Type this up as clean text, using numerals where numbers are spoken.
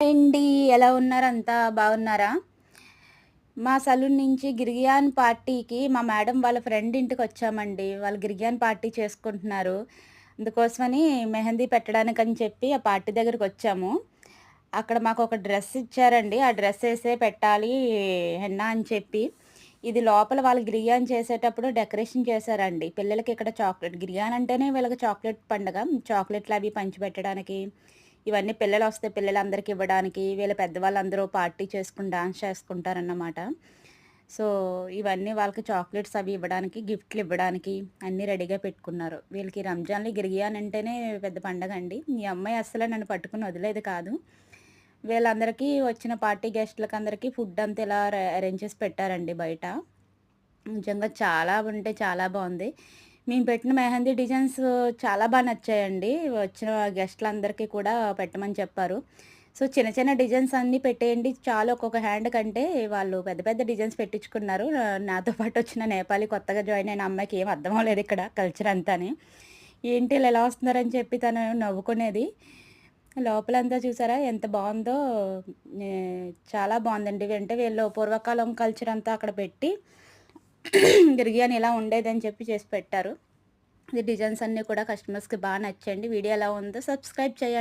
ఏండి ఎలా ఉన్నారు? అంతా బాగున్నారా? మా సలూన్ నుంచి గిరియాన్ పార్టీకి మా మేడం వాళ్ళ ఫ్రెండ్ ఇంటికొచ్చామండి. వాళ్ళు గిరియాన్ పార్టీ చేసుకుంటున్నారు. అందుకోసమని మెహందీ పెట్టడానికని చెప్పి ఆ పార్టీ దగ్గరకొచ్చాము. అక్కడ మాకొక డ్రెస్ ఇచ్చారండి. ఆ డ్రెస్ ఏసే పెట్టాలి హెన్నా అని చెప్పి. ఇది లోపల వాళ్ళు గిరియాన్ చేసేటప్పుడు డెకరేషన్ చేశారండి. పిల్లలకి ఇక్కడ గిరియాన్ అంటేనే వీళ్ళకి చాక్లెట్ పండగ. చాక్లెట్‌లవి పంచిపెట్టడానికి, ఇవన్నీ పిల్లలొస్తే పిల్లలందరికి ఇవ్వడానికి, వీళ్ళ పెద్దవాళ్ళందరూ పార్టీ చేసుకొని డాన్స్ చేసుకుంటారన్నమాట. సో, ఇవన్నీ వాళ్ళకి చాక్లెట్స్ అవి ఇవ్వడానికి, గిఫ్ట్‌లివ్వడానికి అన్నీ రెడీగా పెట్టుకున్నారు. వీళ్ళకి రంజాన్‌లో గిరియాన్ అంటేనే పెద్ద పండగండి. ఈ అమ్మాయి అస్సలు నన్ను పట్టుకొని వదిలేది కాదు. వీళ్ళందరికీ వచ్చిన పార్టీ గెస్ట్‌లకందరికీ ఫుడ్ అంతా ఇలా అరేంజ్ చేసి పెట్టారండి బయట. నిజంగా చాలా అంటే చాలా బావుంది. మేము పెట్టిన మెహందీ డిజైన్స్ చాలా నచ్చాయండి. వచ్చిన గెస్ట్‌లందరికీ కూడా పెట్టమని చెప్పారు. సో, చిన్న చిన్న డిజైన్స్ అన్నీ పెట్టేయండి చాలు ఒక్కొక్క హ్యాండ్ కంటే వాళ్ళు పెద్ద పెద్ద డిజైన్స్ పెట్టించుకున్నారు. నాతో పాటు వచ్చిన నేపాలీ కొత్తగా జాయిన్ అయిన అమ్మాయికి ఏమి అర్థం అవ్వలేదు ఇక్కడ కల్చర్ అంతాని. ఏంటి ఈళ్ళు ఎలా వస్తున్నారని చెప్పి తను నవ్వుకునేది. లోపలంతా చూసారా ఎంత బావుందో. చాలా బావుందండి. అంటే వీళ్ళు పూర్వకాలం కల్చర్ అంతా అక్కడ పెట్టి బిర్యానీ ఇలా ఉండేదని చెప్పి చేసి పెట్టారు. ఈ డిజైన్స్ అన్నీ కూడా కస్టమర్స్‌కి నచ్చాయండి. వీడియో ఎలా ఉందో సబ్స్క్రైబ్ చేయండి.